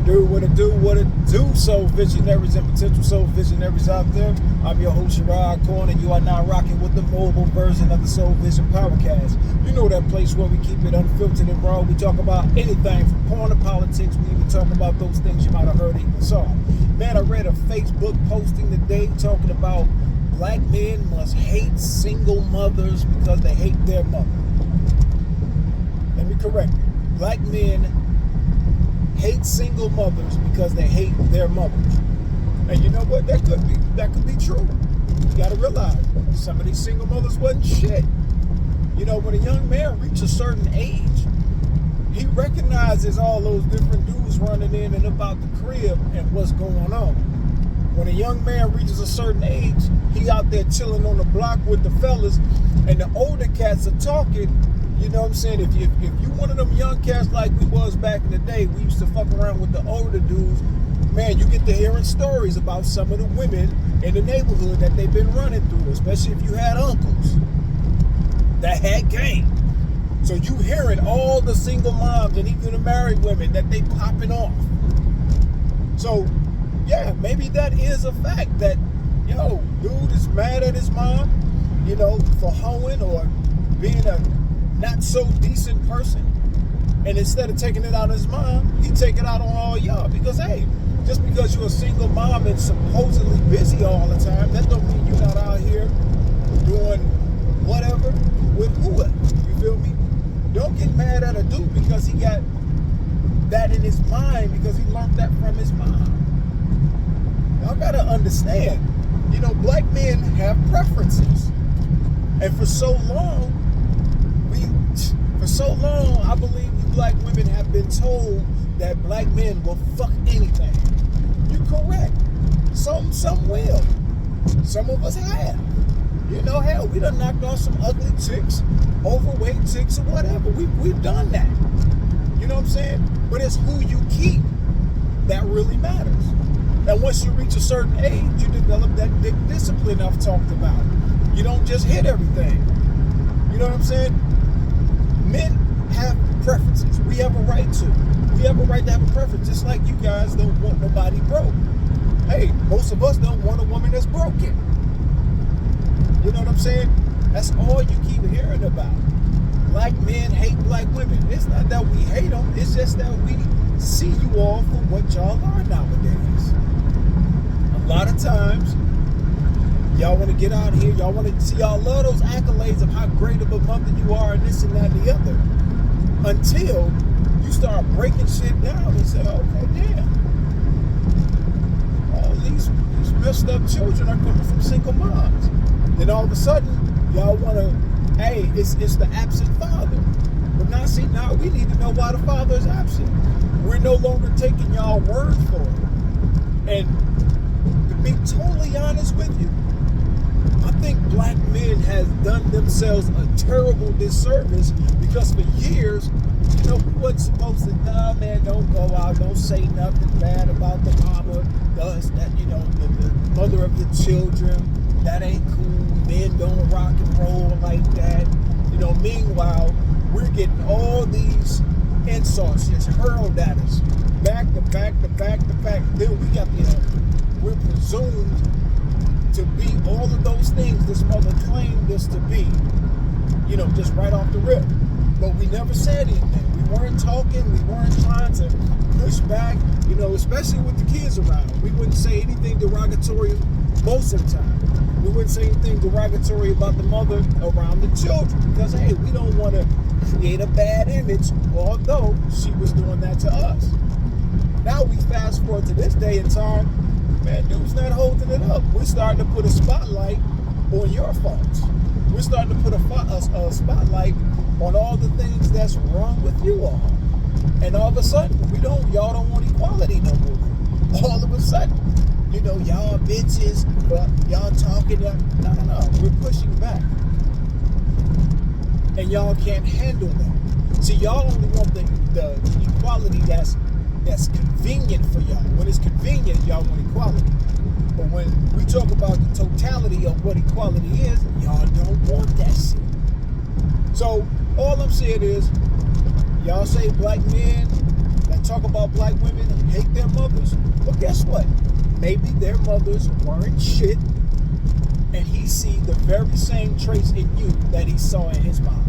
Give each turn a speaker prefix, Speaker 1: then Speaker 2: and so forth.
Speaker 1: What it do, soul visionaries and potential soul visionaries out there. I'm your host, Sherrod Corn, and you are now rocking with the mobile version of the Soul Vision Powercast. You know that place where we keep it unfiltered and raw. We talk about anything from porn to politics. We even talk about those things you might have heard even saw. Man, I read a Facebook posting today talking about black men must hate single mothers because they hate their mother. Let me correct it. Black men hate single mothers because they hate their mother. And you know what? That could be true. You gotta realize some of these single mothers wasn't shit. You know, when a young man reaches a certain age, he recognizes all those different dudes running in and about the crib and what's going on. When a young man reaches a certain age, he out there chilling on the block with the fellas, and the older cats are talking. You know what I'm saying? If you one of them young cats like we was back in the day, we used to fuck around with the older dudes, man, you get to hearing stories about some of the women in the neighborhood that they've been running through, especially if you had uncles that had game. So you hearing all the single moms and even the married women that they popping off. So, yeah, maybe that is a fact that, dude is mad at his mom, for hoeing or being a not so decent person, and instead of taking it out on his mom, he take it out on all y'all. Because hey, just because you're a single mom and supposedly busy all the time, that don't mean you're not out here doing whatever with whoever. You feel me? Don't get mad at a dude because he got that in his mind because he learned that from his mom. Y'all gotta understand, black men have preferences, and for so long, I believe you black women have been told that black men will fuck anything. You're correct. Some will. Some of us have. Hell, we done knocked off some ugly chicks, overweight chicks, or whatever. We've done that. You know what I'm saying? But it's who you keep that really matters. And once you reach a certain age, you develop that discipline I've talked about. You don't just hit everything. You know what I'm saying? Men have preferences. We have a right to. We have a right to have a preference. Just like you guys don't want nobody broke. Hey, most of us don't want a woman that's broken. You know what I'm saying? That's all you keep hearing about. Black men hate black women. It's not that we hate them. It's just that we see you all for what y'all are nowadays. A lot of times, y'all want to get out here. Y'all want to see, y'all love those accolades of how great of a mother you are and this and that and the other. Until you start breaking shit down and say, okay, damn. All these messed up children are coming from single moms. Then all of a sudden, y'all want to, hey, it's the absent father. But now we need to know why the father is absent. We're no longer taking y'all word for it. And to be totally honest with you, I think black men has done themselves a terrible disservice because for years, we wasn't supposed to, nah, man, don't go out, don't say nothing bad about the mama, the mother of your children. That ain't cool. Men don't rock and roll like that. Meanwhile, we're getting all these insults just hurled at us, back to back to back to back. Then we got we're presumed to be all of those things this mother claimed us to be, just right off the rip. But we never said anything. We weren't talking. We weren't trying to push back, especially with the kids around. We wouldn't say anything derogatory most of the time. We wouldn't say anything derogatory about the mother around the children because, hey, we don't want to create a bad image, although she was doing that to us. Now we fast forward to this day and time, man, dude's not holding it up. We're starting to put a spotlight on your faults. We're starting to put a spotlight on all the things that's wrong with you all. And all of a sudden, y'all don't want equality no more. All of a sudden, y'all bitches, but y'all talking, no, we're pushing back. And y'all can't handle that. See, y'all only want the equality that's convenient for y'all. When it's convenient, y'all want equality. But when we talk about the totality of what equality is, y'all don't want that shit. So all I'm saying is, y'all say black men that talk about black women hate their mothers. Well, guess what? Maybe their mothers weren't shit, and he see the very same traits in you that he saw in his mom.